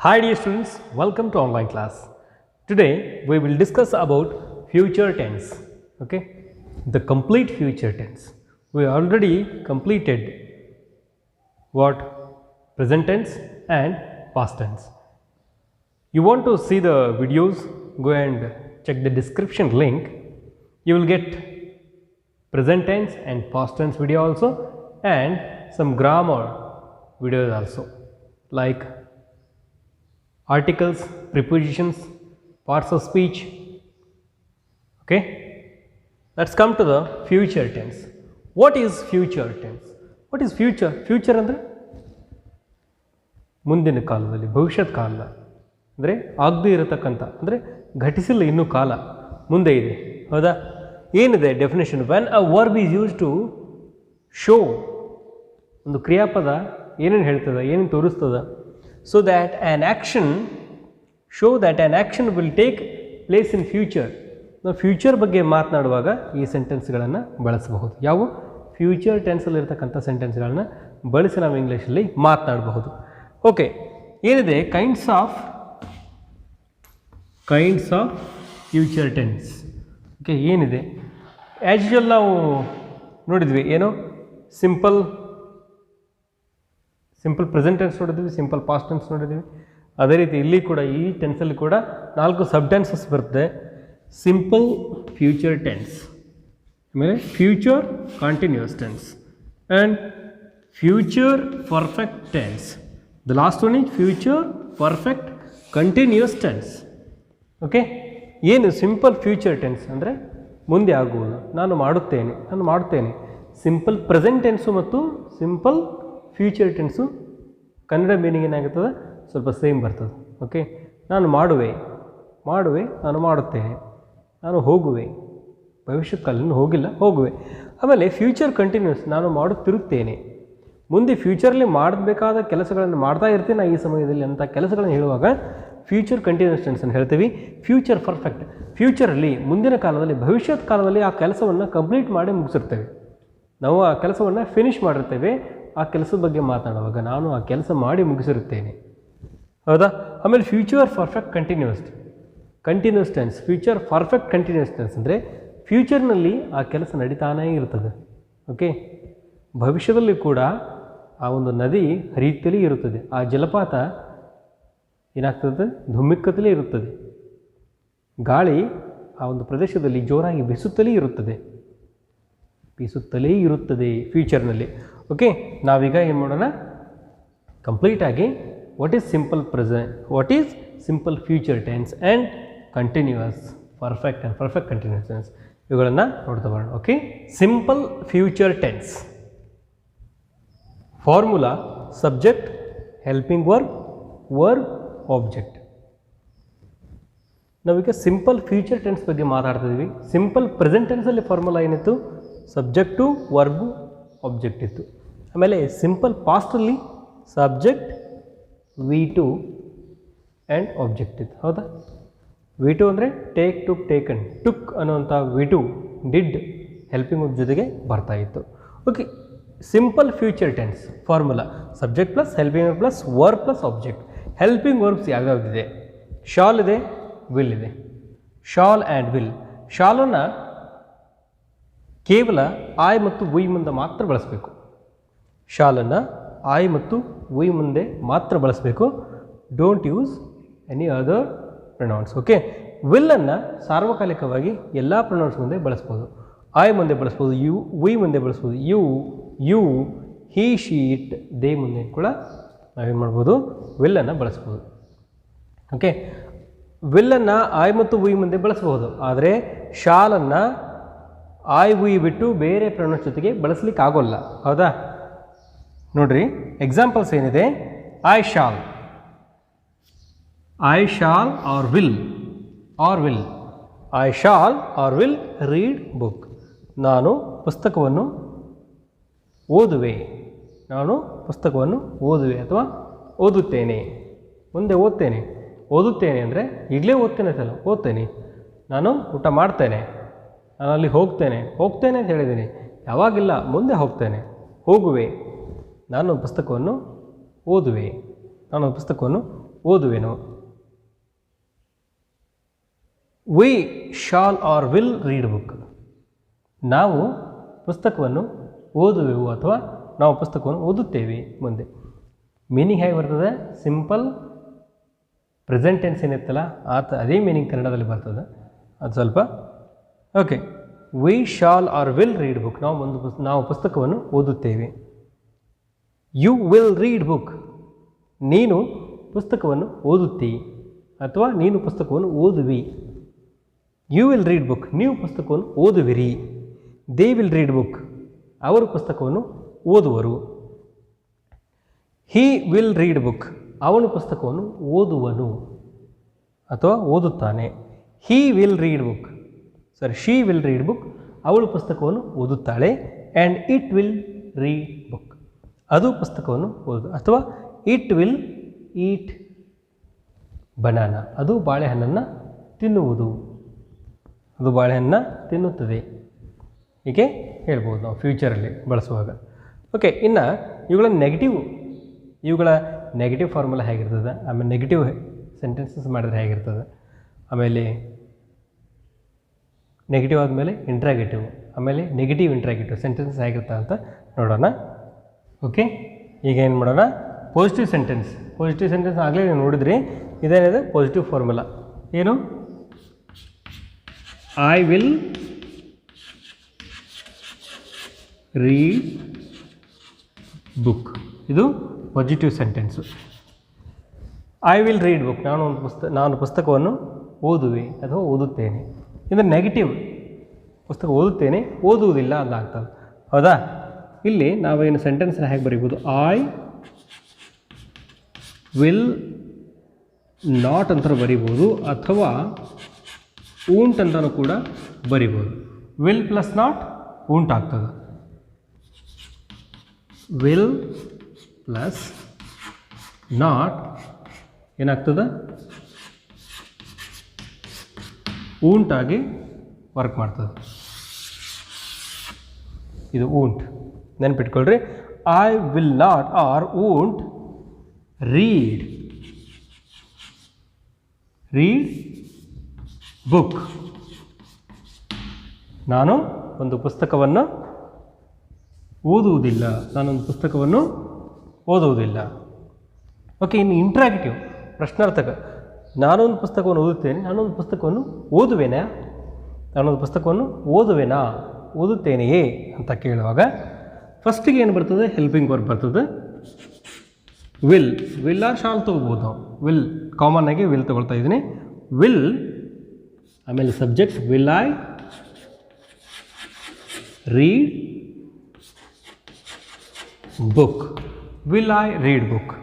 Hi dear students, welcome to online class. Today we will discuss about future tense. Okay, the complete future tense. We already completed what present tense and past tense. You want to see the videos, go and check the description link. You will get present tense and past tense video also and some grammar videos also, like articles, prepositions, parts of speech. Okay, let's come to the future tense. What is future tense? What is future? Future ಅಂದರೆ ಮುಂದಿನ ಕಾಲದಲ್ಲಿ, ಭವಿಷ್ಯತ್ ಕಾಲ ಅಂದರೆ ಆಗದೇ ಇರತಕ್ಕಂಥ, ಅಂದರೆ ಘಟಿಸಿಲ್ಲ ಇನ್ನೂ ಕಾಲ, ಮುಂದೆ ಇದೆ. ಹೌದಾ? ಏನಿದೆ definition? When a verb is use to show, ಒಂದು ಕ್ರಿಯಾಪದ ಏನೇನು ಹೇಳ್ತದ, ಏನೇನು ತೋರಿಸ್ತದ, so that an action, show that an action will take place in future. ನಾವು ಫ್ಯೂಚರ್ ಬಗ್ಗೆ ಮಾತನಾಡುವಾಗ ಈ ಸೆಂಟೆನ್ಸ್ಗಳನ್ನು ಬಳಸಬಹುದು. ಯಾವ ಫ್ಯೂಚರ್ ಟೆನ್ಸಲ್ಲಿ ಇರತಕ್ಕಂಥ ಸೆಂಟೆನ್ಸ್ಗಳನ್ನು ಬಳಸಿ ನಾವು ಇಂಗ್ಲೀಷಲ್ಲಿ ಮಾತನಾಡಬಹುದು. ಓಕೆ, ಏನಿದೆ kinds of future tense. Okay, ಏನಿದೆ ಆ್ಯಸ್ ಯೂಶುವಲ್ ನಾವು ನೋಡಿದ್ವಿ, ಏನು ಸಿಂಪಲ್ ಪ್ರೆಸೆಂಟ್ ಟೆನ್ಸ್ ನೋಡಿದ್ವಿ, ಸಿಂಪಲ್ ಪಾಸ್ಟ್ ಟೆನ್ಸ್ ನೋಡಿದ್ವಿ. ಅದೇ ರೀತಿ ಇಲ್ಲಿ ಕೂಡ ಈ ಟೆನ್ಸಲ್ಲಿ ಕೂಡ 4 ಸಬ್ ಟೆನ್ಸಸ್ ಬರುತ್ತೆ. ಸಿಂಪಲ್ ಫ್ಯೂಚರ್ ಟೆನ್ಸ್, ಆಮೇಲೆ future continuous tense and future perfect tense. The last one is future perfect continuous tense. Okay, ಏನು ಸಿಂಪಲ್ ಫ್ಯೂಚರ್ ಟೆನ್ಸ್ ಅಂದರೆ ಮುಂದೆ ಆಗುವುದು, ನಾನು ಮಾಡುತ್ತೇನೆ. ಸಿಂಪಲ್ ಪ್ರೆಸೆಂಟ್ ಟೆನ್ಸು ಮತ್ತು simple future tens Kannada meaning ಏನಾಗುತ್ತದೆ, ಸ್ವಲ್ಪ ಸೇಮ್ ಬರ್ತದೆ. ಓಕೆ, ನಾನು ಮಾಡುವೆ, ನಾನು ಮಾಡುತ್ತೇನೆ, ನಾನು ಹೋಗುವೆ, ಭವಿಷ್ಯತ್ ಕಾಲದಲ್ಲಿ ಹೋಗಿಲ್ಲ, ಹೋಗುವೆ. ಆಮೇಲೆ ಫ್ಯೂಚರ್ ಕಂಟಿನ್ಯೂಸ್, ನಾನು ಮಾಡುತ್ತಿರುತ್ತೇನೆ, ಮುಂದೆ ಫ್ಯೂಚರಲ್ಲಿ ಮಾಡಬೇಕಾದ ಕೆಲಸಗಳನ್ನು ಮಾಡ್ತಾ ಇರ್ತೀನಿ ಈ ಸಮಯದಲ್ಲಿ ಅಂತ ಕೆಲಸಗಳನ್ನು ಹೇಳುವಾಗ ಫ್ಯೂಚರ್ ಕಂಟಿನ್ಯೂಸ್ ಟೆನ್ಸನ್ನು ಹೇಳ್ತೀವಿ. ಫ್ಯೂಚರ್ ಪರ್ಫೆಕ್ಟ್, ಫ್ಯೂಚರಲ್ಲಿ ಮುಂದಿನ ಕಾಲದಲ್ಲಿ, ಭವಿಷ್ಯತ್ ಕಾಲದಲ್ಲಿ ಆ ಕೆಲಸವನ್ನು ಕಂಪ್ಲೀಟ್ ಮಾಡಿ ಮುಗಿಸಿರ್ತೇವೆ, ನಾವು ಆ ಕೆಲಸವನ್ನು ಫಿನಿಷ್ ಮಾಡಿರ್ತೇವೆ. ಆ ಕೆಲಸದ ಬಗ್ಗೆ ಮಾತನಾಡುವಾಗ ನಾನು ಆ ಕೆಲಸ ಮಾಡಿ ಮುಗಿಸಿರುತ್ತೇನೆ. ಹೌದಾ? ಆಮೇಲೆ future perfect continuous tense. Future perfect continuous tense ಅಂದರೆ ಫ್ಯೂಚರ್ನಲ್ಲಿ ಆ ಕೆಲಸ ನಡೀತಾನೇ ಇರ್ತದೆ. ಓಕೆ, ಭವಿಷ್ಯದಲ್ಲಿ ಕೂಡ ಆ ಒಂದು ನದಿ ಹರಿಯುತ್ತಲೇ ಇರುತ್ತದೆ, ಆ ಜಲಪಾತ ಏನಾಗ್ತದೆ, ಧುಮ್ಮಿಕ್ಕತ್ತಲೇ ಇರುತ್ತದೆ, ಗಾಳಿ ಆ ಒಂದು ಪ್ರದೇಶದಲ್ಲಿ ಜೋರಾಗಿ ಬೀಸುತ್ತಲೇ ಇರುತ್ತದೆ ಫ್ಯೂಚರ್ನಲ್ಲಿ. ಓಕೆ, ನಾವೀಗ ಏನು ಮಾಡೋಣ, ಕಂಪ್ಲೀಟಾಗಿ what is simple future tense and continuous perfect and perfect continuous tense ಇವುಗಳನ್ನು ನೋಡ್ತಾ ಬರೋಣ. Okay, simple future tense formula: subject, helping verb, object. ನಾವೀಗ ಸಿಂಪಲ್ ಫ್ಯೂಚರ್ ಟೆನ್ಸ್ ಬಗ್ಗೆ ಮಾತಾಡ್ತಿದ್ವಿ. ಸಿಂಪಲ್ ಪ್ರೆಸೆಂಟ್ ಟೆನ್ಸಲ್ಲಿ ಫಾರ್ಮುಲಾ ಏನಿತ್ತು, ಸಬ್ಜೆಕ್ಟು, ವರ್ಬು, ಆಬ್ಜೆಕ್ಟ್ ಇತ್ತು. ಆಮೇಲೆ ಸಿಂಪಲ್ ಪಾಸ್ಟಲ್ಲಿ ಸಬ್ಜೆಕ್ಟ್, V2 ಆ್ಯಂಡ್ ಆಬ್ಜೆಕ್ಟ್ ಇತ್ತು. ಹೌದಾ? V2 ಅಂದರೆ ಟೇಕ್, ಟುಕ್, ಟೇಕನ್, ಟುಕ್ ಅನ್ನುವಂಥ V2 ಡಿಡ್ ಹೆಲ್ಪಿಂಗ್ ವರ್ಬ್ ಜೊತೆಗೆ ಬರ್ತಾ ಇತ್ತು. Okay, simple future tense formula: subject plus helping verb plus verb plus object. Helping verbs ಯಾವ್ಯಾವುದಿದೆ? ಶಾಲ್ ಇದೆ, ವಿಲ್ ಇದೆ. Shall and will. ಶಾಲನ್ನು ಕೇವಲ ಆಯ್ ಮತ್ತು ಉಯ್ ಮುಂದೆ ಮಾತ್ರ ಬಳಸಬೇಕು. ಶಾಲನ್ನು ಆಯ್ ಮತ್ತು ಉಯ್ ಮುಂದೆ ಮಾತ್ರ ಬಳಸಬೇಕು. Don't use any other pronouns. Okay, ವಿಲ್ಲನ್ನು ಸಾರ್ವಕಾಲಿಕವಾಗಿ ಎಲ್ಲ ಪ್ರೊನೌನ್ಸ್ ಮುಂದೆ ಬಳಸ್ಬೋದು. ಆಯ್ ಮುಂದೆ ಬಳಸ್ಬೋದು, ಉಯ್ ಮುಂದೆ ಬಳಸ್ಬೋದು, you, he, she, it, they ಮುಂದೆ ಕೂಡ ನಾವೇನು ಮಾಡ್ಬೋದು, ವಿಲ್ಲನ್ನು ಬಳಸ್ಬೋದು. ಓಕೆ, ವಿಲ್ಲನ್ನು ಆಯ್ ಮತ್ತು ಉಯ್ ಮುಂದೆ ಬಳಸ್ಬೋದು, ಆದರೆ ಶಾಲನ್ನು ಆಯ್ ಉಯ್ ಬಿಟ್ಟು ಬೇರೆ ಪ್ರೊನೌನ್ಸ್ ಜೊತೆಗೆ ಬಳಸಲಿಕ್ಕೆ ಆಗೋಲ್ಲ. ಹೌದಾ? ನೋಡ್ರಿ, ಎಕ್ಸಾಂಪಲ್ಸ್ ಏನಿದೆ: I shall or will. I shall or will read book. ನಾನು ಪುಸ್ತಕವನ್ನು ಓದುವೆ ಅಥವಾ ಓದುತ್ತೇನೆ. ಮುಂದೆ ಓದುತ್ತೇನೆ ಅಂದರೆ ಈಗಲೇ ಓದ್ತೇನೆ ಅಂತಲ್ಲ, ಓದ್ತೇನೆ. ನಾನು ಊಟ ಮಾಡ್ತೇನೆ, ನಾನು ಅಲ್ಲಿ ಹೋಗ್ತೇನೆ ಅಂತ ಹೇಳಿದ್ದೀನಿ, ಯಾವಾಗಿಲ್ಲ, ಮುಂದೆ ಹೋಗ್ತೇನೆ. ಹೋಗುವೆ, ನಾನು ಪುಸ್ತಕವನ್ನು ಓದುವೆ. ಓದುವೆನು. We shall or will read book. ನಾವು ಪುಸ್ತಕವನ್ನು ಓದುವೆವು ಅಥವಾ ನಾವು ಪುಸ್ತಕವನ್ನು ಓದುತ್ತೇವೆ. ಮುಂದೆ ಮೀನಿಂಗ್ ಹೇಗೆ ಬರ್ತದೆ? ಸಿಂಪಲ್ ಪ್ರೆಸೆಂಟ್ ಟೆನ್ಸ್ ಏನಿತ್ತಲ್ಲ ಅದೇ ಮೀನಿಂಗ್ ಕನ್ನಡದಲ್ಲಿ ಬರ್ತದೆ. ಅದು ಸ್ವಲ್ಪ okay. We shall or will read book. ನಾವು ಪುಸ್ತಕವನ್ನು ಓದುತ್ತೇವೆ. You will read book. ನೀನು ಪುಸ್ತಕವನ್ನು ಓದುತ್ತೀ ಅಥವಾ ನೀನು ಪುಸ್ತಕವನ್ನು ಓದುವಿ. You will read book. ನೀವು ಪುಸ್ತಕವನ್ನು ಓದುವಿರಿ. They will read book. ಅವರು ಪುಸ್ತಕವನ್ನು ಓದುವರು. He will read book. ಅವನು ಪುಸ್ತಕವನ್ನು ಓದುವನು ಅಥವಾ ಓದುತ್ತಾನೆ. He will read book. She will read book. ಅವಳು ಪುಸ್ತಕವನ್ನು ಓದುತ್ತಾಳೆ. And it will read book. ಅದು ಪುಸ್ತಕವನ್ನು ಓದು. ಅಥವಾ ಇಟ್ ವಿಲ್ ಈಟ್ ಬನಾನಾ. ಅದು ಬಾಳೆಹಣ್ಣನ್ನು ತಿನ್ನುವುದು. ಅದು ಬಾಳೆಹಣ್ಣನ್ನು ತಿನ್ನುತ್ತದೆ. ಹೀಗೆ ಹೇಳ್ಬೋದು ನಾವು ಫ್ಯೂಚರಲ್ಲಿ ಬಳಸುವಾಗ. ಓಕೆ. ಇನ್ನು ಇವುಗಳ ನೆಗೆಟಿವ್ ಫಾರ್ಮುಲಾ ಹೇಗಿರ್ತದೆ, ಆಮೇಲೆ ನೆಗೆಟಿವ್ ಸೆಂಟೆನ್ಸಸ್ ಮಾಡಿದ್ರೆ ಹೇಗಿರ್ತದೆ, ಆಮೇಲೆ ನೆಗೆಟಿವ್ ಆದಮೇಲೆ ಇಂಟ್ರಾಗೇಟಿವ್, ಆಮೇಲೆ ನೆಗೆಟಿವ್ ಇಂಟ್ರಾಗೇಟಿವ್ ಸೆಂಟೆನ್ಸಸ್ ಹೇಗಿರ್ತದೆ ಅಂತ ನೋಡೋಣ. ಓಕೆ. ಈಗ ಏನು ಮಾಡೋಣ? ಪಾಸಿಟಿವ್ ಸೆಂಟೆನ್ಸ್ ಆಗಲೇ ನೀವು ನೋಡಿದ್ರಿ. ಇದೇನಿದೆ ಪಾಸಿಟಿವ್ ಫಾರ್ಮುಲಾ. ಏನು? I will read book. ಇದು positive sentence. I will read book. ನಾನು ಪುಸ್ತಕವನ್ನು ಓದುವೆ ಅಥವಾ ಓದುತ್ತೇನೆ. ಇದು ನೆಗೆಟಿವ್. ಪುಸ್ತಕ ಓದುತ್ತೇನೆ, ಓದುವುದಿಲ್ಲ ಅಂದಾಗ್ತದೆ. ಹೌದಾ? ಇಲ್ಲಿ ನಾವೇನು ಸೆಂಟೆನ್ಸ್ನ ಹೇಗೆ ಬರೀಬೋದು? ಐ ವಿಲ್ ನಾಟ್ ಅಂತ ಬರಿಬೋದು ಅಥವಾ ಊಂಟ್ ಅಂತಲೂ ಕೂಡ ಬರಿಬೋದು. ವಿಲ್ ಪ್ಲಸ್ ನಾಟ್ ಊಂಟ್ ಆಗ್ತದೆ. ವಿಲ್ ಪ್ಲಸ್ ನಾಟ್ ಏನಾಗ್ತದೆ? ಊಂಟಾಗಿ ವರ್ಕ್ ಮಾಡ್ತದೆ. ಇದು ಊಂಟ್. ನೆನ್ಪಿಟ್ಕೊಳ್ರಿ. I will not or won't read book. ನಾನು ಒಂದು ಪುಸ್ತಕವನ್ನು ಓದುವುದಿಲ್ಲ. ನಾನೊಂದು ಪುಸ್ತಕವನ್ನು ಓದುವುದಿಲ್ಲ. ಓಕೆ. ಇನ್ನು ಇಂಟ್ರಾಗೇಟಿವ್ ಪ್ರಶ್ನಾರ್ಥಕ. ನಾನೊಂದು ಪುಸ್ತಕವನ್ನು ಓದುತ್ತೇನೆ, ನಾನೊಂದು ಪುಸ್ತಕವನ್ನು ಓದುವೆನಾ, ನಾನೊಂದು ಪುಸ್ತಕವನ್ನು ಓದುವೆನಾ, ಓದುತ್ತೇನೆಯೇ ಅಂತ ಕೇಳುವಾಗ ಫಸ್ಟಿಗೆ ಏನು ಬರ್ತದೆ? ಹೆಲ್ಪಿಂಗ್ ವರ್ಬ್ ಬರ್ತದೆ. ವಿಲ್ ಆರ್ ಶಾಲ್ ತೊಗೋಬೋದು ನಾವು. ವಿಲ್ ಕಾಮನ್ ಆಗಿ ವಿಲ್ ತೊಗೊಳ್ತಾ ಇದ್ದೀನಿ. ವಿಲ್ ಆಮೇಲೆ subject will I read book. Will I read book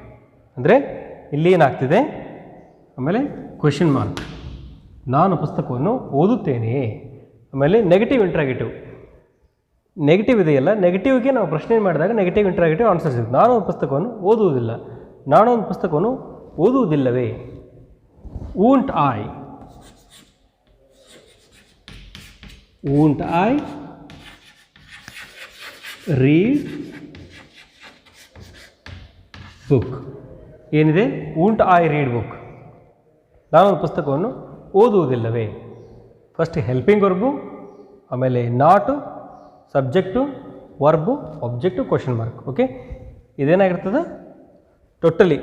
ಅಂದರೆ ಇಲ್ಲಿ ಏನಾಗ್ತಿದೆ? ಆಮೇಲೆ ಕ್ವೆಶ್ಚನ್ ಮಾರ್ಕ್. ನಾನು ಪುಸ್ತಕವನ್ನು ಓದುತ್ತೇನೆಯೇ. ಆಮೇಲೆ ನೆಗೆಟಿವ್ ಇಂಟ್ರಾಗೇಟಿವ್. ನೆಗೆಟಿವ್ ಇದೆಯಲ್ಲ, ನೆಗೆಟಿವ್ಗೆ ನಾವು ಪ್ರಶ್ನೆ ಮಾಡಿದಾಗ ನೆಗೆಟಿವ್ ಇಂಟ್ರಾಗೇಟಿವ್ ಆನ್ಸರ್ ಸಿಗುತ್ತೆ. ನಾನು ಒಂದು ಪುಸ್ತಕವನ್ನು ಓದುವುದಿಲ್ಲ. ನಾನೊಂದು ಪುಸ್ತಕವನ್ನು ಓದುವುದಿಲ್ಲವೇ. Won't I read book. ಏನಿದೆ? Won't I read book. ನಾನೊಂದು ಪುಸ್ತಕವನ್ನು ಓದುವುದಿಲ್ಲವೇ. ಫಸ್ಟ್ ಹೆಲ್ಪಿಂಗ್ ವರ್ಬು, ಆಮೇಲೆ not, subject, verb, object, question mark. Okay. ಇದೇನಾಗಿರ್ತದೆ? ಟೋಟಲಿ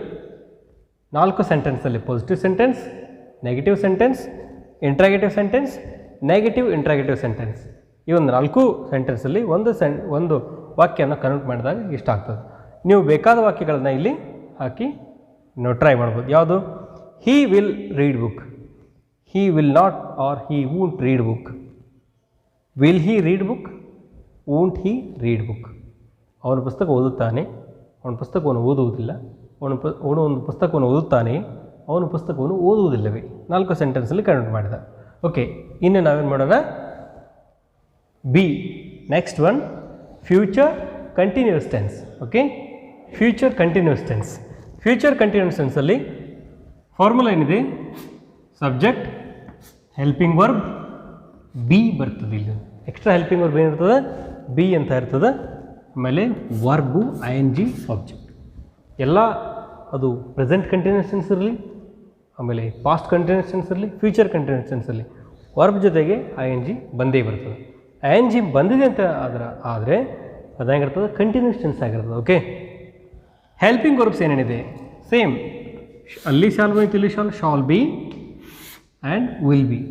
4 ಸೆಂಟೆನ್ಸಲ್ಲಿ positive sentence, negative sentence, interrogative sentence, negative interrogative sentence. ಈ ಒಂದು 4 ಸೆಂಟೆನ್ಸಲ್ಲಿ ಒಂದು ವಾಕ್ಯನ ಕನ್ವರ್ಟ್ ಮಾಡಿದಾಗ ಇಷ್ಟ ಆಗ್ತದೆ. ನೀವು ಬೇಕಾದ ವಾಕ್ಯಗಳನ್ನು ಇಲ್ಲಿ ಹಾಕಿ ನೀವು ಟ್ರೈ ಮಾಡ್ಬೋದು. ಯಾವುದು? He will read book. He will not or he won't read book. Will he read book? Won't he read book? ಅವನು ಪುಸ್ತಕ ಓದುತ್ತಾನೆ, ಅವನ ಪುಸ್ತಕವನ್ನು ಓದುವುದಿಲ್ಲ. ಅವನು ಒಂದು ಪುಸ್ತಕವನ್ನು ಓದುತ್ತಾನೆ, ಅವನು ಪುಸ್ತಕವನ್ನು ಓದುವುದಿಲ್ಲವೇ. 4 ಸೆಂಟೆನ್ಸಲ್ಲಿ ಕನ್ವರ್ಟ್ ಮಾಡಿದ. ಓಕೆ. ಇನ್ನು ನಾವೇನು ಮಾಡೋಣ? Be. Next one future continuous tense. Okay. Future continuous tense. Future continuous ಟೆನ್ಸಲ್ಲಿ ಫಾರ್ಮುಲಾ ಏನಿದೆ? ಸಬ್ಜೆಕ್ಟ್, ಹೆಲ್ಪಿಂಗ್ ವರ್ಬ್, ಬಿ ಬರ್ತದೆ. ಇಲ್ಲಿ ಎಕ್ಸ್ಟ್ರಾ ಹೆಲ್ಪಿಂಗ್ ವರ್ಬ್ ಏನಿರ್ತದೆ? ಬಿ ಅಂತ ಇರ್ತದೆ. ಆಮೇಲೆ ವರ್ಬು, ING, ಆಬ್ಜೆಕ್ಟ್. ಎಲ್ಲ ಅದು ಪ್ರೆಸೆಂಟ್ ಕಂಟಿನ್ಯೂಸ್ ಟೆನ್ಸ್ ಇರಲಿ ಆಮೇಲೆ ಪಾಸ್ಟ್ ಕಂಟಿನ್ಯೂಸ್ ಟೆನ್ಸಲ್ಲಿ ಫ್ಯೂಚರ್ ಕಂಟಿನ್ಯೂಸ್ ಟೆನ್ಸಲ್ಲಿ ವರ್ಬ್ ಜೊತೆಗೆ ING ಬಂದೇ ಬರ್ತದೆ. ING ಬಂದಿದೆ ಅಂತ ಆದರೆ ಅದು ಹೆಂಗಿರ್ತದೆ ಕಂಟಿನ್ಯೂಸ್ ಟೆನ್ಸ್ ಆಗಿರ್ತದೆ. ಓಕೆ, ಹೆಲ್ಪಿಂಗ್ ವರ್ಬ್ಸ್ ಏನೇನಿದೆ ಸೇಮ್, ಅಲ್ಲಿ ಶಾಲ್ ಬಂತು ಇಲ್ಲಿ shall be and will be.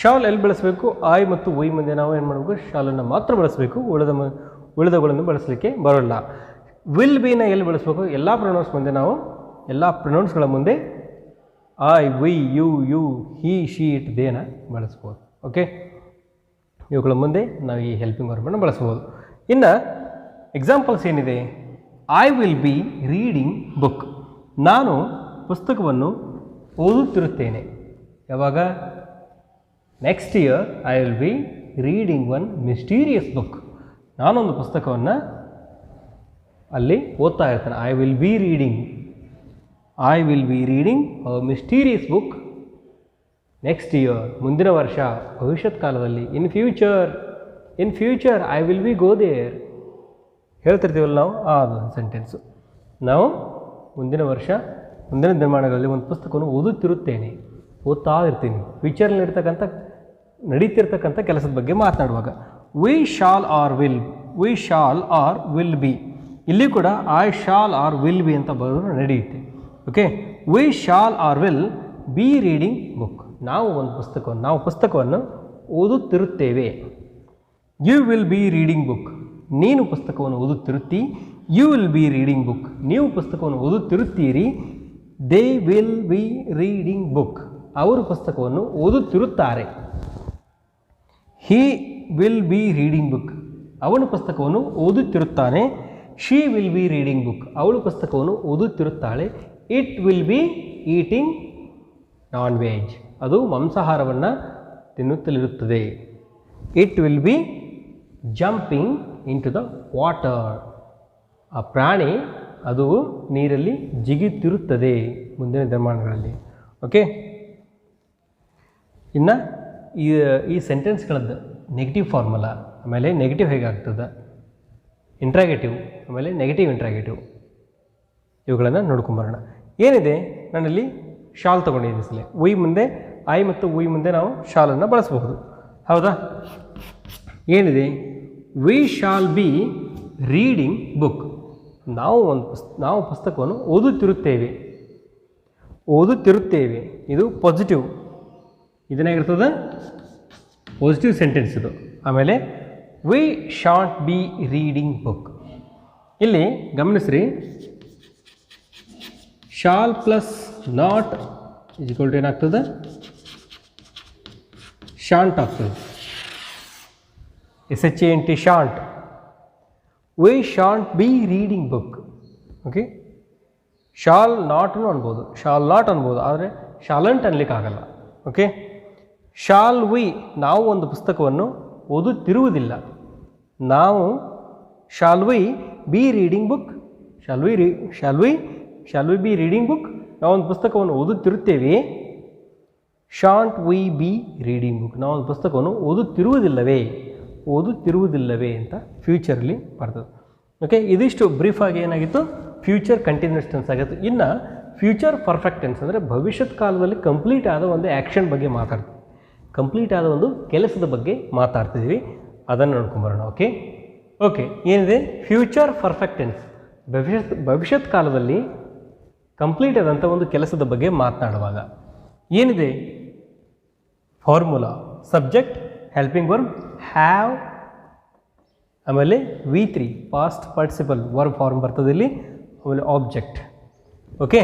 Shall ಎಲ್ಲಿ ಬಳಸಬೇಕು, ಐ ಮತ್ತು ವೈ ಮುಂದೆ ನಾವು ಏನು ಮಾಡಬೇಕು, ಶಾಲನ್ನು ಮಾತ್ರ ಬಳಸಬೇಕು, ಉಳಿದವುಗಳನ್ನು ಬಳಸಲಿಕ್ಕೆ ಬರೋಲ್ಲ. ವಿಲ್ ಬಿನ ಎಲ್ಲಿ ಬಳಸಬೇಕು, ಎಲ್ಲ ಪ್ರೊನೌನ್ಸ್ ಮುಂದೆ ನಾವು ಎಲ್ಲ ಪ್ರೊನೌನ್ಸ್ಗಳ ಮುಂದೆ I we you he she it ದೇನ ಬಳಸ್ಬೋದು. ಓಕೆ, ಇವುಗಳ ಮುಂದೆ ನಾವು ಈ ಹೆಲ್ಪಿಂಗ್ ವರ್ಬನ್ನು ಬಳಸ್ಬೋದು. ಇನ್ನು ಎಕ್ಸಾಂಪಲ್ಸ್ ಏನಿದೆ, I will be reading book, ನಾನು ಪುಸ್ತಕವನ್ನು ಓದುತ್ತಿರುತ್ತೇನೆ. ಯಾವಾಗ, next year I will be reading one mysterious book, ನಾನೊಂದು ಪುಸ್ತಕವನ್ನು ಅಲ್ಲಿ ಓದ್ತಾ ಇರ್ತಾನೆ. I will be reading a mysterious book next year, ಮುಂದಿನ ವರ್ಷ, ಭವಿಷ್ಯತ್ ಕಾಲದಲ್ಲಿ. In future I will be go there ಹೇಳ್ತಿರ್ತೀವಲ್ಲ ನಾವು, ಅದು ಸೆಂಟೆನ್ಸು. ನಾವು ಮುಂದಿನ ವರ್ಷ, ಮುಂದಿನ ದಿನಮಾನಗಳಲ್ಲಿ ಒಂದು ಪುಸ್ತಕವನ್ನು ಓದ್ತಾ ಇರ್ತೀನಿ. ಫ್ಯೂಚರ್ನಲ್ಲಿರ್ತಕ್ಕಂಥ ನಡೀತಿರ್ತಕ್ಕಂಥ ಕೆಲಸದ ಬಗ್ಗೆ ಮಾತನಾಡುವಾಗ we shall or will be, ಇಲ್ಲಿ ಕೂಡ I shall or will be ಅಂತ ಬರೋದು ನಡೆಯುತ್ತೆ. Okay, we shall or will be reading book, ನಾವು ಪುಸ್ತಕವನ್ನು ಓದುತ್ತಿರುತ್ತೇವೆ. You will be reading book, ನೀನು ಪುಸ್ತಕವನ್ನು ಓದುತ್ತಿರುತ್ತಿ. You will be reading book, ನೀವು ಪುಸ್ತಕವನ್ನು ಓದುತ್ತಿರುತ್ತೀರಿ. They will be reading book, ಅವರು ಪುಸ್ತಕವನ್ನು ಓದುತ್ತಿರುತ್ತಾರೆ. He will be reading book, ಅವನು ಪುಸ್ತಕವನ್ನು ಓದುತ್ತಿರುತ್ತಾನೆ. She will be reading book, ಅವಳು ಪುಸ್ತಕವನ್ನು ಓದುತ್ತಿರುತ್ತಾಳೆ. It will be eating non veg, ಅದು ಮಾಂಸಾಹಾರವನ್ನು ತಿನ್ನುತ್ತಲಿರುತ್ತದೆ. It will be jumping into the water, ಆ ಪ್ರಾಣಿ ಅದು ನೀರಲ್ಲಿ ಜಿಗುತ್ತಿರುತ್ತದೆ ಮುಂದಿನ ದಿನಮಾನಗಳಲ್ಲಿ. ಓಕೆ, ಇನ್ನು ಈ ಸೆಂಟೆನ್ಸ್ಗಳದ್ದು ನೆಗೆಟಿವ್ ಫಾರ್ಮುಲಾ, ಆಮೇಲೆ ನೆಗೆಟಿವ್ ಹೇಗಾಗ್ತದೆ, ಇಂಟ್ರಾಗೇಟಿವ್, ಆಮೇಲೆ ನೆಗೆಟಿವ್ ಇಂಟ್ರಾಗೇಟಿವ್, ಇವುಗಳನ್ನು ನೋಡ್ಕೊಂಬರೋಣ. ಏನಿದೆ, ನಾನಲ್ಲಿ ಶಾಲ್ ತೊಗೊಂಡಿದ್ದೀನಿ ಸಲ, ಉಯ್ ಮುಂದೆ ಐ ಮತ್ತು ಉಯ್ ಮುಂದೆ ನಾವು ಶಾಲನ್ನು ಬಳಸಬಹುದು. ಹೌದಾ? ಏನಿದೆ, we shall be reading book, ನಾವು ಪುಸ್ತಕವನ್ನು ಓದುತ್ತಿರುತ್ತೇವೆ. ಇದು ಪಾಸಿಟಿವ್, ಇದನ್ನಾಗಿರ್ತದೆ ಪಾಸಿಟಿವ್ ಸೆಂಟೆನ್ಸ್ ಇದು. ಆಮೇಲೆ we shan't be reading book, ಇಲ್ಲಿ ಗಮನಿಸ್ರಿ, shall plus not equal to ಏನಾಗ್ತದೆ, ಶಾಂಟ್ ಆಗ್ತದೆ. SHANT shan't. We shan't be reading book. Okay, shall not ಅನ್ಬೋದು, ಆದರೆ ಶಾಲಂಟ್ ಅನ್ಲಿಕ್ಕೆ ಆಗಲ್ಲ. ಓಕೆ, ಶಾಲ್ ವಿ, ನಾವು ಒಂದು ಪುಸ್ತಕವನ್ನು ಓದುತ್ತಿರುವುದಿಲ್ಲ. Shall we be reading book, shall we be reading book, ನಾವು ಒಂದು ಪುಸ್ತಕವನ್ನು ಓದುತ್ತಿರುತ್ತೇವೆ. Shan't we be reading book, ನಾವು ಒಂದು ಪುಸ್ತಕವನ್ನು ಓದುತ್ತಿರುವುದಿಲ್ಲವೇ ಅಂತ ಫ್ಯೂಚರಲ್ಲಿ ಬರ್ತದೆ. ಓಕೆ, ಇದಿಷ್ಟು ಬ್ರೀಫಾಗಿ ಏನಾಗಿತ್ತು, ಫ್ಯೂಚರ್ ಕಂಟಿನ್ಯೂಸ್ ಟೆನ್ಸ್ ಆಗಿತ್ತು. ಇನ್ನು ಫ್ಯೂಚರ್ ಪರ್ಫೆಕ್ಟ್ ಟೆನ್ಸ್ ಅಂದರೆ ಭವಿಷ್ಯತ್ ಕಾಲದಲ್ಲಿ ಕಂಪ್ಲೀಟ್ ಆದ ಒಂದು ಆ್ಯಕ್ಷನ್ ಬಗ್ಗೆ ಮಾತಾಡ್ತೀವಿ, ಕಂಪ್ಲೀಟ್ ಆದ ಒಂದು ಕೆಲಸದ ಬಗ್ಗೆ ಮಾತಾಡ್ತಿದ್ದೀವಿ, ಅದನ್ನು ನೋಡ್ಕೊಂಬರೋಣ. ಓಕೆ, ಏನಿದೆ, ಫ್ಯೂಚರ್ ಪರ್ಫೆಕ್ಟ್ ಟೆನ್ಸ್, ಭವಿಷ್ಯತ್ ಕಾಲದಲ್ಲಿ ಕಂಪ್ಲೀಟ್ ಆದಂಥ ಒಂದು ಕೆಲಸದ ಬಗ್ಗೆ ಮಾತನಾಡುವಾಗ ಏನಿದೆ, formula, subject, helping verb, have, ಆಮೇಲೆ V3 past participle verb form ಬರ್ತದೆ ಇಲ್ಲಿ, ಆಮೇಲೆ ಆಬ್ಜೆಕ್ಟ್. ಓಕೆ,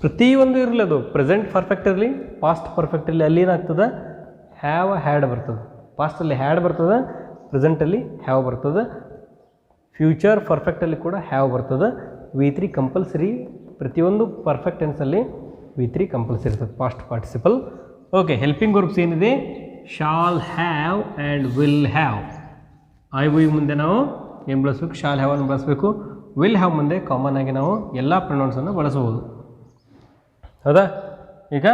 ಪ್ರತಿಯೊಂದು ಇರಲಿ, ಅದು ಪ್ರೆಸೆಂಟ್ ಪರ್ಫೆಕ್ಟ್ ಇರಲಿ, ಪಾಸ್ಟ್ ಪರ್ಫೆಕ್ಟಲ್ಲಿ ಅಲ್ಲಿ ಏನಾಗ್ತದೆ, ಹ್ಯಾಡ್ ಬರ್ತದೆ. ಪಾಸ್ಟಲ್ಲಿ ಹ್ಯಾಡ್ ಬರ್ತದೆ, ಪ್ರೆಸೆಂಟಲ್ಲಿ ಹ್ಯಾವ್ ಬರ್ತದೆ, ಫ್ಯೂಚರ್ ಪರ್ಫೆಕ್ಟಲ್ಲಿ ಕೂಡ ಹ್ಯಾವ್ ಬರ್ತದೆ. V3 ಕಂಪಲ್ಸರಿ, ಪ್ರತಿಯೊಂದು ಪರ್ಫೆಕ್ಟ್ ಟೆನ್ಸಲ್ಲಿ V3 ಕಂಪಲ್ಸರಿ ಇರ್ತದೆ, past participle. Okay, helping verbs ಏನಿದೆ, shall have and will have. I we ಮುಂದೆ ನಾವು ಏನು ಬಳಸಬೇಕು, ಶಾಲ್ ಹ್ಯಾವ್ ಅನ್ನು ಬಳಸಬೇಕು. ವಿಲ್ ಹ್ಯಾವ್ ಮುಂದೆ ಕಾಮನ್ ಆಗಿ ನಾವು ಎಲ್ಲ ಪ್ರೊನೌನ್ಸನ್ನು ಬಳಸಬಹುದು. ಹೌದಾ? ಈಗ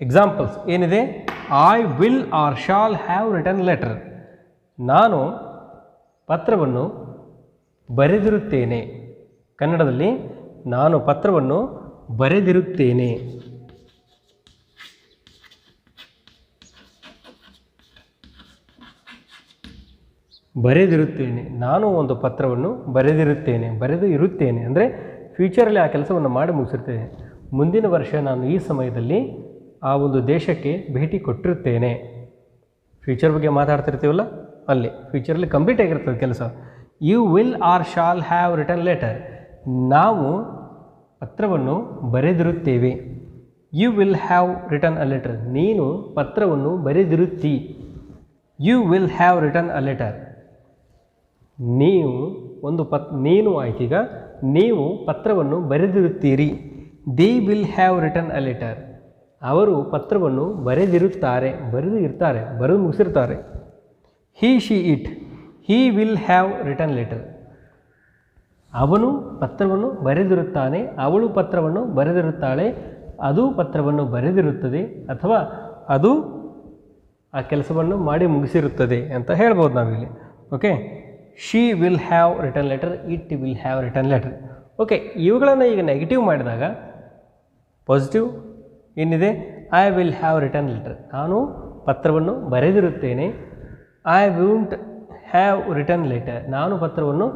ಎಕ್ಸಾಂಪಲ್ಸ್ ಏನಿದೆ, I will or shall have return letter, ನಾನು ಪತ್ರವನ್ನು ಬರೆದಿರುತ್ತೇನೆ. ಕನ್ನಡದಲ್ಲಿ ನಾನು ಪತ್ರವನ್ನು ಬರೆದಿರುತ್ತೇನೆ. ಬರೆದಿರುತ್ತೇನೆ. ನಾನು ಒಂದು ಪತ್ರವನ್ನು ಬರೆದಿರುತ್ತೇನೆ. ಬರೆದು ಇರುತ್ತೇನೆ ಅಂದರೆ ಫ್ಯೂಚರಲ್ಲಿ ಆ ಕೆಲಸವನ್ನು ಮಾಡಿ ಮುಗಿಸಿರ್ತೇನೆ. ಮುಂದಿನ ವರ್ಷ ನಾನು ಈ ಸಮಯದಲ್ಲಿ ಆ ಒಂದು ದೇಶಕ್ಕೆ ಭೇಟಿ ಕೊಟ್ಟಿರುತ್ತೇನೆ. ಫ್ಯೂಚರ್ ಬಗ್ಗೆ ಮಾತಾಡ್ತಿರ್ತೀವಲ್ಲ, ಅಲ್ಲಿ ಫ್ಯೂಚರಲ್ಲಿ ಕಂಪ್ಲೀಟ್ ಆಗಿರ್ತದೆ ಕೆಲಸ. You will or shall have return letter. ನಾವು ಪತ್ರವನ್ನು ಬರೆದಿರುತ್ತೇವೆ. You will have written a letter. ನೀನು ಪತ್ರವನ್ನು ಬರೆದಿರುತ್ತಿ. You will have written a letter. ನೀವು ನೀನು ಆಯ್ತೀಗ, ನೀವು ಪತ್ರವನ್ನು ಬರೆದಿರುತ್ತೀರಿ. They will have written a letter. ಅವರು ಪತ್ರವನ್ನು ಬರೆದಿರುತ್ತಾರೆ. ಬರೆದು ಮುಗಿಸಿರ್ತಾರೆ. He she it. He will have return letter. ಅವನು ಪತ್ರವನ್ನು ಬರೆದಿರುತ್ತಾನೆ. ಅವಳು ಪತ್ರವನ್ನು ಬರೆದಿರುತ್ತಾಳೆ. ಅದು ಪತ್ರವನ್ನು ಬರೆದಿರುತ್ತದೆ ಅಥವಾ ಅದು ಆ ಕೆಲಸವನ್ನು ಮಾಡಿ ಮುಗಿಸಿರುತ್ತದೆ ಅಂತ ಹೇಳ್ಬೋದು ನಾವಿಲ್ಲಿ. Okay, she will have return letter, it will have return letter. Okay, ಇವುಗಳನ್ನು ಈಗ ನೆಗೆಟಿವ್ ಮಾಡಿದಾಗ ಪಾಸಿಟಿವ್ ಏನಿದೆ, I will have return letter. ನಾನು ಪತ್ರವನ್ನು ಬರೆದಿರುತ್ತೇನೆ. I won't have return letter. ನಾನು ಪತ್ರವನ್ನು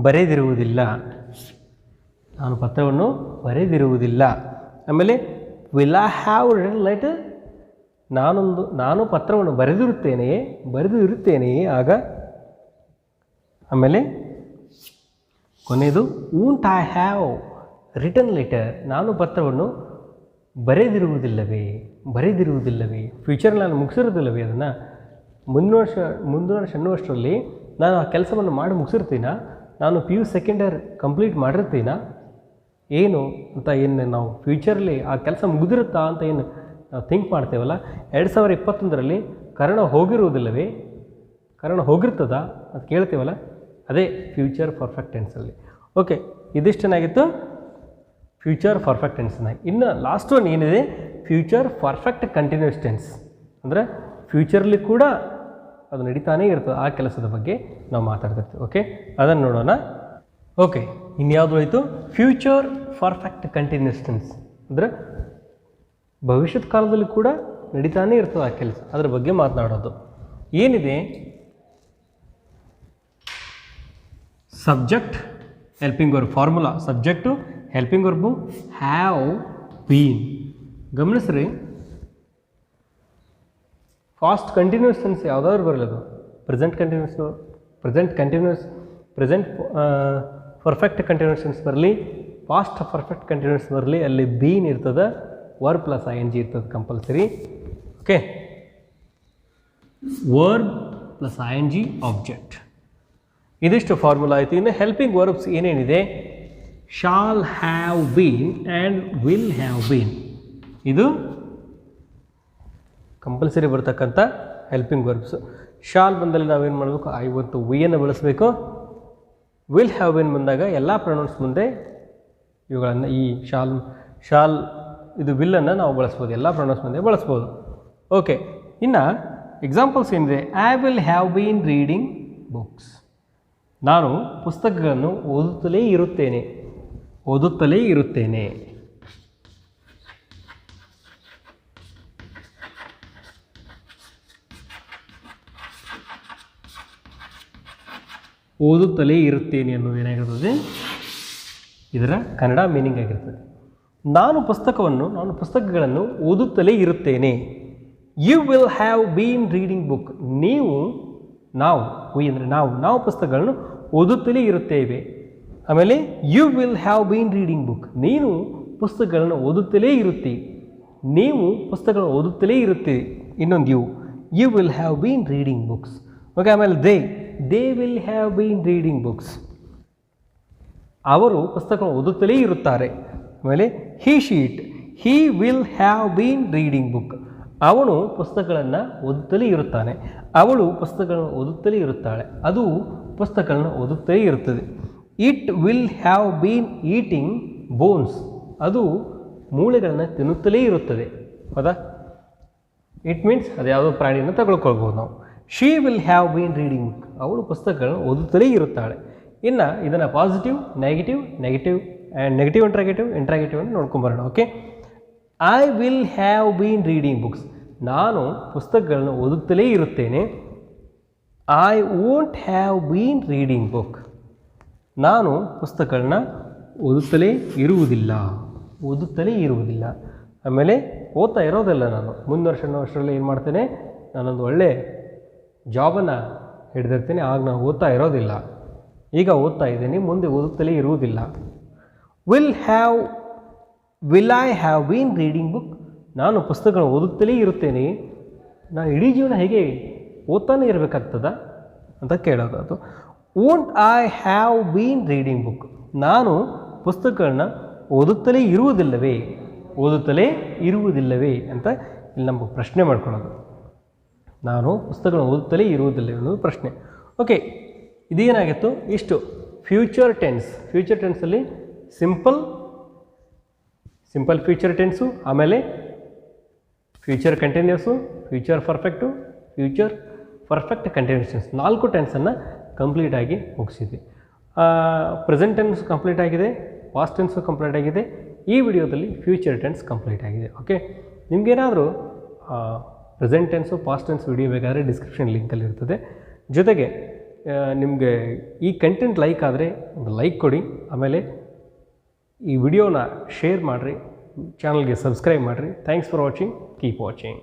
ಬರೆದಿರುವುದಿಲ್ಲ. ಆಮೇಲೆ will I have return letter. ನಾನು ಪತ್ರವನ್ನು ಬರೆದು ಇರುತ್ತೇನೆಯೇ ಆಗ. ಆಮೇಲೆ ಕೊನೆಯದು won't I have return letter. ನಾನು ಪತ್ರವನ್ನು ಬರೆದಿರುವುದಿಲ್ಲವೇ. ಫ್ಯೂಚರ್ ನಾನು ಮುಗಿಸಿರೋದಿಲ್ಲವೇ ಅದನ್ನು. ಮುಂದಿನ ವರ್ಷ ಅನ್ನುವಷ್ಟರಲ್ಲಿ ನಾನು ಆ ಕೆಲಸವನ್ನು ಮಾಡಿ ಮುಗಿಸಿರ್ತೀನ. ನಾನು PU ಸೆಕೆಂಡ್ ಇಯರ್ ಕಂಪ್ಲೀಟ್ ಮಾಡಿರ್ತೀನ ಏನು ಅಂತ ನಾವು ಫ್ಯೂಚರಲ್ಲಿ ಆ ಕೆಲಸ ಮುಗಿದಿರುತ್ತಾ ಅಂತ ನಾವು ಥಿಂಕ್ ಮಾಡ್ತೇವಲ್ಲ. 2021ರಲ್ಲಿ ಕರೋನಾ ಹೋಗಿರುವುದಿಲ್ಲವೇ, ಕರೋನಾ ಹೋಗಿರ್ತದ ಅಂತ ಕೇಳ್ತೇವಲ್ಲ, ಅದೇ ಫ್ಯೂಚರ್ ಪರ್ಫೆಕ್ಟ್ ಟೆನ್ಸಲ್ಲಿ. ಓಕೆ, ಇದಿಷ್ಟೇನಾಗಿತ್ತು ಫ್ಯೂಚರ್ ಪರ್ಫೆಕ್ಟ್ ಟೆನ್ಸ್ನಾಗಿ. ಇನ್ನು ಲಾಸ್ಟ್ ಒನ್ ಏನಿದೆ, ಫ್ಯೂಚರ್ ಪರ್ಫೆಕ್ಟ್ ಕಂಟಿನ್ಯೂಸ್ ಟೆನ್ಸ್. ಅಂದರೆ ಫ್ಯೂಚರ್ಲಿ ಕೂಡ ಅದು ನಡೀತಾನೇ ಇರ್ತದೆ. ಆ ಕೆಲಸದ ಬಗ್ಗೆ ನಾವು ಮಾತಾಡ್ತಿರ್ತೀವಿ. ಓಕೆ, ಅದನ್ನು ನೋಡೋಣ. ಓಕೆ, ಇನ್ಯಾವುದು ಆಯಿತು, ಫ್ಯೂಚರ್ ಪರ್ಫೆಕ್ಟ್ ಕಂಟಿನ್ಯೂಸ್ ಟೆನ್ಸ್ ಅಂದರೆ ಭವಿಷ್ಯದ ಕಾಲದಲ್ಲಿ ಕೂಡ ನಡೀತಾನೇ ಇರ್ತದೆ ಆ ಕೆಲಸ. ಅದರ ಬಗ್ಗೆ ಮಾತನಾಡೋದು ಏನಿದೆ, subject helping verb formula. Subject helping verb have been. ಗಮನಿಸ್ರಿ, ಫಾಸ್ಟ್ ಕಂಟಿನ್ಯೂಸ್ ಟೆನ್ಸ್ ಯಾವುದಾದ್ರು ಬರಲದು. ಪ್ರೆಸೆಂಟ್ ಪರ್ಫೆಕ್ಟ್ ಕಂಟಿನ್ಯೂಸ್ ಟೆನ್ಸ್ ಬರಲಿ, ಪಾಸ್ಟ್ ಪರ್ಫೆಕ್ಟ್ ಕಂಟಿನ್ಯೂಸ್ ಬರಲಿ, ಅಲ್ಲಿ ಬೀನ್ ಇರ್ತದೆ, ವರ್ಬ್ ಪ್ಲಸ್ ING ಇರ್ತದೆ compulsory. Okay, verb plus ING object. ಇದಿಷ್ಟು ಫಾರ್ಮುಲಾ ಆಯಿತು. ಇನ್ನು ಹೆಲ್ಪಿಂಗ್ ವರ್ಬ್ಸ್ ಏನೇನಿದೆ, shall have been and will have been. ಇದು ಕಂಪಲ್ಸರಿ ಬರ್ತಕ್ಕಂಥ ಹೆಲ್ಪಿಂಗ್ ವರ್ಬ್ಸು. ಶಾಲ್ ಬಂದಲ್ಲಿ ನಾವೇನು ಮಾಡಬೇಕು, ಇವತ್ತು ವಿಯನ್ನು ಬಳಸಬೇಕು. ವಿಲ್ ಹ್ಯಾವ್ ಬೀನ್ ಬಂದಾಗ ಎಲ್ಲ ಪ್ರೊನೌನ್ಸ್ ಮುಂದೆ ಇವುಗಳನ್ನು, ಈ ಶಾಲ್ ಇದು ವಿಲ್ಲನ್ನು ನಾವು ಬಳಸ್ಬೋದು, ಎಲ್ಲ ಪ್ರೊನೌನ್ಸ್ ಮುಂದೆ ಬಳಸ್ಬೋದು. ಓಕೆ, ಇನ್ನು ಎಕ್ಸಾಂಪಲ್ಸ್ ಏನಿದೆ, I will have been reading books. ನಾನು ಪುಸ್ತಕಗಳನ್ನು ಓದುತ್ತಲೇ ಇರುತ್ತೇನೆ. ಓದುತ್ತಲೇ ಇರುತ್ತೇನೆ ಅನ್ನೋದು ಏನಾಗಿರ್ತದೆ, ಇದರ ಕನ್ನಡ ಮೀನಿಂಗ್ ಆಗಿರ್ತದೆ. ನಾನು ಪುಸ್ತಕಗಳನ್ನು ಓದುತ್ತಲೇ ಇರುತ್ತೇನೆ. You will have been reading book. ನಾವು ಪುಸ್ತಕಗಳನ್ನು ಓದುತ್ತಲೇ ಇರುತ್ತೇವೆ. ಆಮೇಲೆ you will have been reading book. ನೀನು ಪುಸ್ತಕಗಳನ್ನು ಓದುತ್ತಲೇ ಇರುತ್ತಿ. ನೀವು ಪುಸ್ತಕಗಳನ್ನು ಓದುತ್ತಲೇ ಇರುತ್ತೀರಿ. ಇನ್ನೊಂದು you will have been reading books. Okay, ಆಮೇಲೆ they will have been reading books. ಅವರು ಪುಸ್ತಕಗಳನ್ನು ಓದುತ್ತಲೇ ಇರುತ್ತಾರೆ. ಆಮೇಲೆ he will have been reading book. ಅವನು ಪುಸ್ತಕಗಳನ್ನು ಓದುತ್ತಲೇ ಇರುತ್ತಾನೆ. ಅವಳು ಪುಸ್ತಕಗಳನ್ನು ಓದುತ್ತಲೇ ಇರುತ್ತಾಳೆ. ಅದು ಪುಸ್ತಕಗಳನ್ನು ಓದುತ್ತಲೇ ಇರುತ್ತದೆ. It will have bean eating bones. ಅದು ಮೂಳೆಗಳನ್ನು ತಿನ್ನುತ್ತಲೇ ಇರುತ್ತದೆ. ಹೌದಾ? ಇಟ್ ಮೀನ್ಸ್ ಅದು ಯಾವುದೋ ಪ್ರಾಣಿಯನ್ನು ತಗೊಳ್ಕೊಳ್ಬೋದು ನಾವು. She will have been reading book. ಅವಳು ಪುಸ್ತಕಗಳನ್ನು ಓದುತ್ತಲೇ ಇರುತ್ತಾಳೆ. ಇನ್ನು ಇದನ್ನು positive, negative and negative interrogative ಅಂತ ನೋಡ್ಕೊಂಬರೋಣ. Okay, I will have been reading books. ನಾನು ಪುಸ್ತಕಗಳನ್ನು ಓದುತ್ತಲೇ ಇರುತ್ತೇನೆ. I won't have been reading book. ನಾನು ಪುಸ್ತಕಗಳನ್ನ ಓದುತ್ತಲೇ ಇರುವುದಿಲ್ಲ. ಆಮೇಲೆ ಓದ್ತಾ ಇರೋದಿಲ್ಲ. ನಾನು ಮುಂದಿನ ವರ್ಷದಲ್ಲಿ ಏನು ಮಾಡ್ತೇನೆ, ನಾನೊಂದು ಒಳ್ಳೆ ಜಾಬನ್ನು ಹಿಡಿದಿರ್ತೀನಿ, ಆಗ ನಾನು ಓದ್ತಾ ಇರೋದಿಲ್ಲ. ಈಗ ಓದ್ತಾ ಇದ್ದೀನಿ, ಮುಂದೆ ಓದುತ್ತಲೇ ಇರುವುದಿಲ್ಲ. Will I have been reading book. ನಾನು ಪುಸ್ತಕಗಳನ್ನು ಓದುತ್ತಲೇ ಇರುತ್ತೇನೆ. ನಾನು ಇಡೀ ಜೀವನ ಹೇಗೆ ಓದ್ತಾನೆ ಇರಬೇಕಾಗ್ತದ ಅಂತ ಕೇಳೋದು. ಅದು won't I have been reading book. ನಾನು ಪುಸ್ತಕಗಳನ್ನ ಓದುತ್ತಲೇ ಇರುವುದಿಲ್ಲವೇ ಅಂತ ಇಲ್ಲಿ ನಮಗೆ ಪ್ರಶ್ನೆ ಮಾಡ್ಕೊಳ್ಳೋದು. ನಾನು ಪುಸ್ತಕಗಳನ್ನು ಓದುತ್ತಲೇ ಇರುವುದಿಲ್ಲವೇ ಅನ್ನೋದು ಪ್ರಶ್ನೆ. ಓಕೆ, ಇದೇನಾಗಿತ್ತು, ಇಷ್ಟು ಫ್ಯೂಚರ್ ಟೆನ್ಸಲ್ಲಿ ಸಿಂಪಲ್ ಫ್ಯೂಚರ್ ಟೆನ್ಸು, ಆಮೇಲೆ future continuous, future perfect continuous tense, 4 ಟೆನ್ಸನ್ನು ಕಂಪ್ಲೀಟಾಗಿ ಮುಗಿಸಿದ್ವಿ. ಪ್ರೆಸೆಂಟ್ ಟೆನ್ಸ್ ಕಂಪ್ಲೀಟ್ ಆಗಿದೆ, ಪಾಸ್ಟ್ ಟೆನ್ಸು ಕಂಪ್ಲೀಟ್ ಆಗಿದೆ. ಈ ವಿಡಿಯೋದಲ್ಲಿ ಫ್ಯೂಚರ್ ಟೆನ್ಸ್ ಕಂಪ್ಲೀಟ್ ಆಗಿದೆ. ಓಕೆ, ನಿಮಗೇನಾದರೂ present tense past tense video ಬೇಕಾದರೆ ಡಿಸ್ಕ್ರಿಪ್ಷನ್ ಲಿಂಕಲ್ಲಿ ಇರ್ತದೆ. ಜೊತೆಗೆ ನಿಮಗೆ ಈ ಕಂಟೆಂಟ್ ಲೈಕ್ ಆದರೆ ಒಂದು ಲೈಕ್ ಕೊಡಿ, ಆಮೇಲೆ ಈ ವಿಡಿಯೋನ ಶೇರ್ ಮಾಡಿರಿ, ಚಾನಲ್ಗೆ ಸಬ್ಸ್ಕ್ರೈಬ್ ಮಾಡಿರಿ. Thanks for watching, keep watching.